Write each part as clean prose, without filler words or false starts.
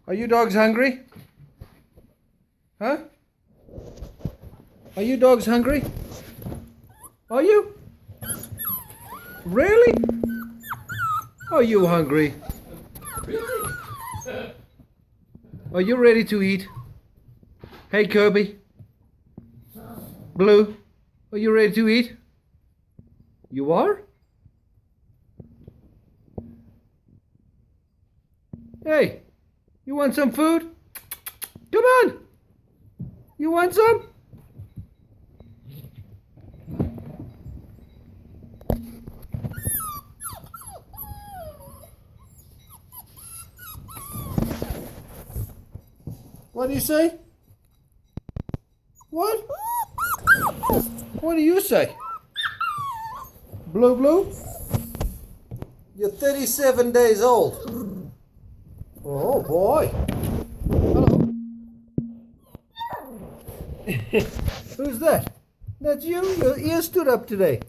Are you dogs hungry? Huh? Are you dogs hungry? Are you? Really? Are you hungry? Are you ready to eat? Hey Kirby. Blue, are you ready to eat? You are? Hey, you want some food? Come on! You want some? What do you say? What? What do you say? Blue Blue? You're 37 days old. Oh boy. Hello. Who's that? That's you? Your ear stood up today.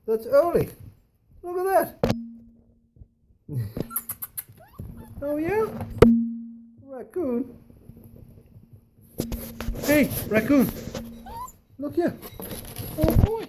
That's early. Look at that. Oh yeah? Raccoon. Hey, raccoon. Look here. Oh boy.